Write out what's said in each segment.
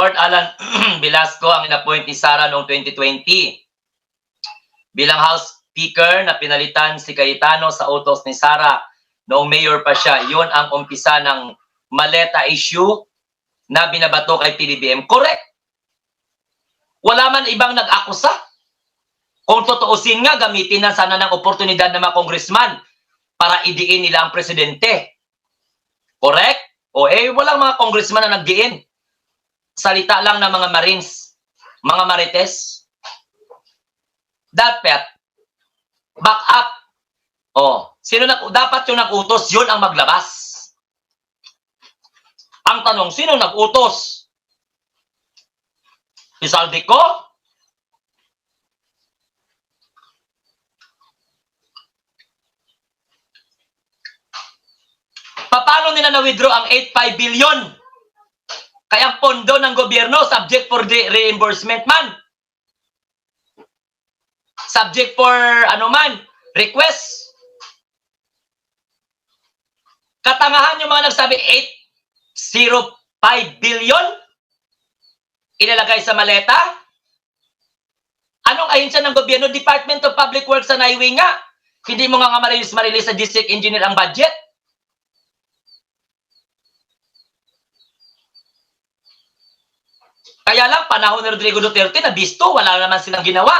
Lord Alan Velasco ang inappoint ni Sara noong 2020 bilang House Speaker na pinalitan si Cayetano sa utos ni Sara noong mayor pa siya. Yun ang umpisa ng maleta issue na binabato kay PBBM. Correct. Wala man ibang nag-akusa. Kung totoosin nga, gamitin na sana ng oportunidad ng mga congressman para idiin nila ang presidente. Correct? O walang mga congressman na nagdiin. Salita lang ng mga Marines, mga Marites. Dapat, back up. Sino dapat yung nag-utos, yun ang maglabas. Ang tanong, sino nag-utos? Si Saldico? Paano nila na-withdraw ang 8.5 billion? Kaya ang pondo ng gobyerno, subject for the reimbursement man. Subject for, request. Katangahan yung mga nagsabi, 805 billion? Ilalagay sa maleta? Anong ahensya ng gobyerno? Department of Public Works sa Naiwing nga. Hindi mo nga marilis sa district engineer ang budget. Kaya lang, panahon ni Rodrigo Duterte na bisto, wala naman silang ginawa.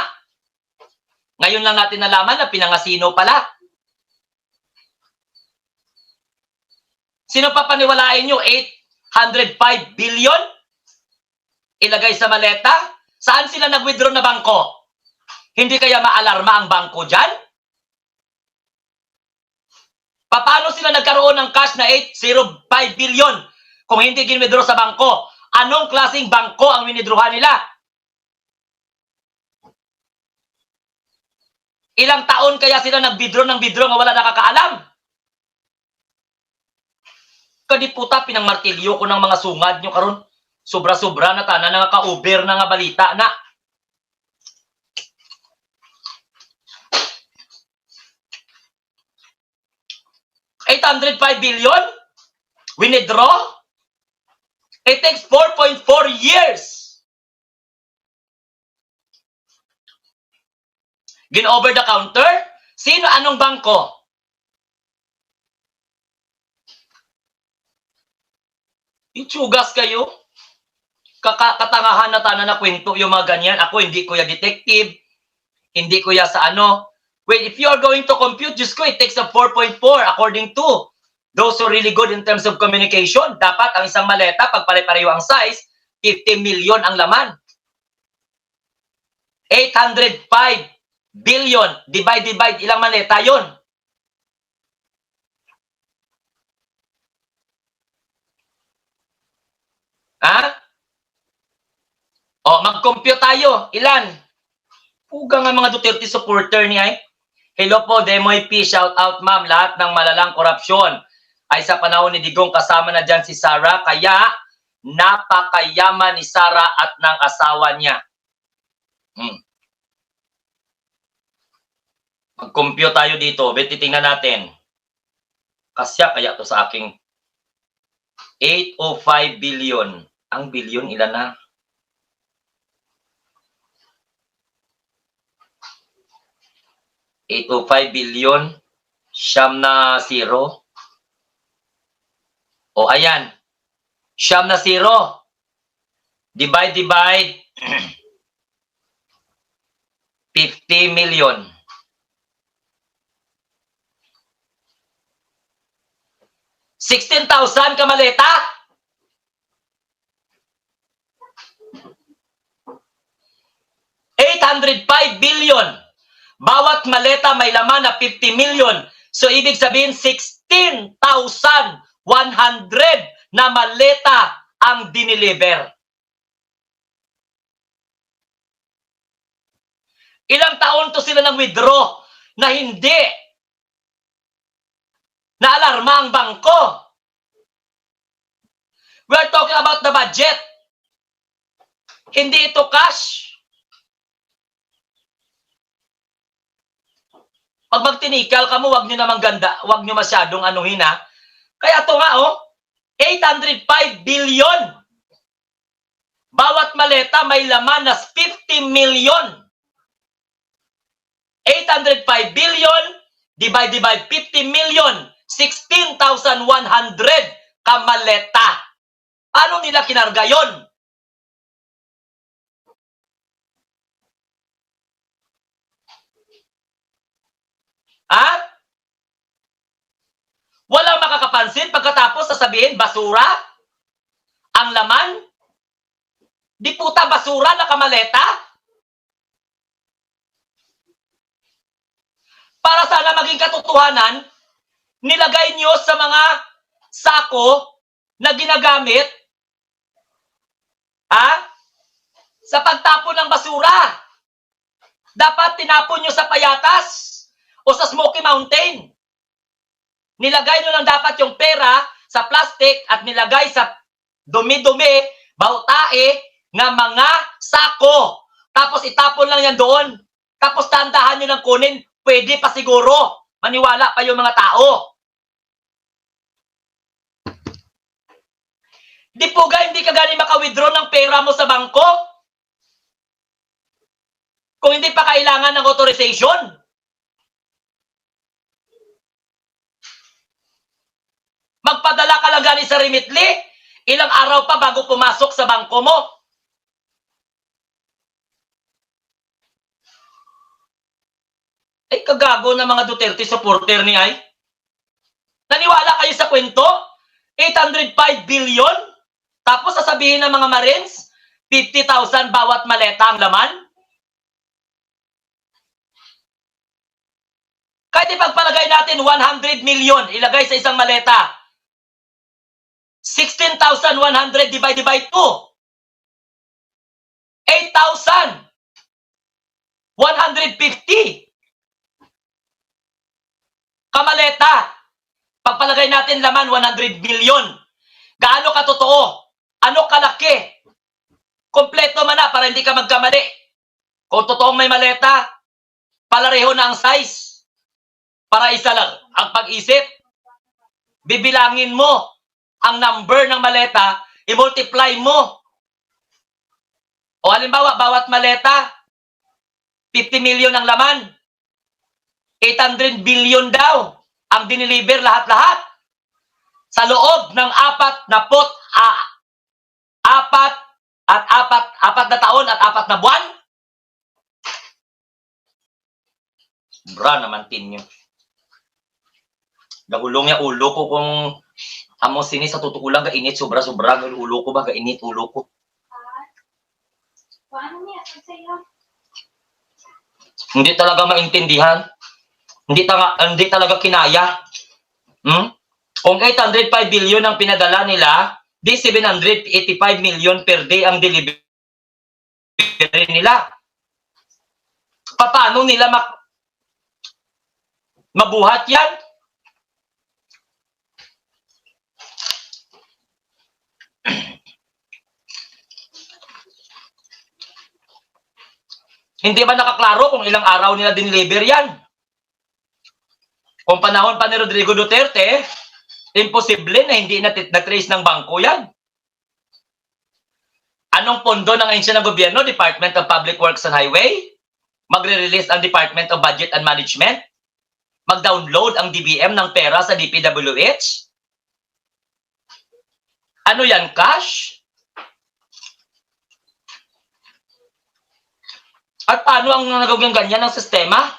Ngayon lang natin nalaman na pinangasino pala. Sino pa paniwalain nyo? 805 billion? Ilagay sa maleta? Saan sila nag-withdraw na bangko? Hindi kaya maalarma ang bangko dyan? Paano sila nagkaroon ng cash na 805 billion kung hindi gin-withdraw sa bangko? Anong klaseng bangko ang winidruhan nila? Ilang taon kaya sila nag-withdraw ng withdraw nga wala nakakaalam? Kadiputa, pinangmartilyo ko ng mga sungad nyo karon. Sobra-sobra na tanan nga ka-uber na nga balita na. $805 billion? Withdraw? It takes 4.4 years. Gin-over the counter? Sino? Anong bangko? Itsugas kayo? Katangahan na tanan na kwento yung mga ganyan. Ako, hindi ko ya detective. Hindi ko ya sa ano. Well, if you are going to compute, just ko, it takes a 4.4 according to those who are really good in terms of communication. Dapat ang isang maleta, pag pare-pareho ang size, 50 million ang laman. 805 billion. Divide. Ilang maleta yon? Ha? Mag-compute tayo. Ilan? Puga nga mga Duterte supporter niya eh. Hello po, Demoy P. Shout out ma'am. Lahat ng malalang korupsyon ay sa panahon ni Digong, kasama na dyan si Sara. Kaya napakayaman ni Sara at ng asawa niya. Mag-compute tayo dito. Titingnan natin. Kasya kaya to sa aking 805 billion. Ang billion ilan na? $805 billion, siyam na zero. Ayan. Siyam na zero. Divide. 50 million. $16,000 kamaleta? $805 billion. Bawat maleta may laman na 50 million. So, ibig sabihin, 16,100 na maleta ang diniliver. Ilang taon to sila nag-withdraw na hindi na-alarma ang bangko. We're talking about the budget. Hindi ito cash. Pag magtinikal ka mo, wag nyo naman ganda, wag nyo masyadong anuhin ha. Kaya ito nga 805 billion. Bawat maleta may laman na 50 million. 805 billion divided by 50 million, 16,100 kamaleta. Paano nila kinarga yon? Ha? Walang makakapansin pagkatapos sasabihin basura ang laman? Di puta basura na kamaleta? Para sana maging katotohanan, nilagay niyo sa mga sako na ginagamit sa pagtapon ng basura. Dapat tinapon nyo sa Payatas o sa Smoky Mountain. Nilagay nyo lang dapat yung pera sa plastic at nilagay sa dumi-dumi, bautae na mga sako. Tapos itapon lang yan doon. Tapos tandahan nyo ng kunin, pwede pa siguro. Maniwala pa yung mga tao. Di po hindi ka gani maka-withdraw ng pera mo sa bangko? Kung hindi pa kailangan ng authorization. Magpadala ka lang gani sa Remitly, ilang araw pa bago pumasok sa bangko mo. Ay, kagago na mga Duterte supporter ni ay. Naniwala kayo sa kwento? 805 billion? Tapos sasabihin ng mga Marines, 50,000 bawat maleta ang laman? Kahit ipagpalagay natin 100 million, ilagay sa isang maleta. 16,100 divided by 2. 8,150. Kamaleta. Pagpalagay natin laman 100 million. Gaano katotoo? Ano kalaki? Kompleto man na para hindi ka magkamali. Kung totoong may maleta, palareho na ang size. Para isa lang ang pag-isip. Bibilangin mo ang number ng maleta, i-multiply mo. O halimbawa, bawat maleta, 50 million ang laman. 800 billion daw ang diniliver lahat-lahat. Sa loob ng 4 na taon at 4 na buwan? Bra naman tinyo. Nagulong niya ulo ko kung amo sini sa tutukulang ga init sobra-sobra ulo ko ba ga init ulo ko. Hindi talaga maintindihan. Hindi talaga kinaya. Kung 805 billion ang pinadala nila, di 785 million per day ang delivery nila. Paano nila mabuhat yan? Hindi ba nakaklaro kung ilang araw nila dineliver yan? Kung panahon pa ni Rodrigo Duterte, imposible na hindi na-trace ng bangko yan. Anong pondo ng ahensya ng gobyerno? Department of Public Works and Highway? Magre-release ang Department of Budget and Management? Mag-download ang DBM ng pera sa DPWH? Ano yan, cash? At paano ang nagawang ganyan ng sistema?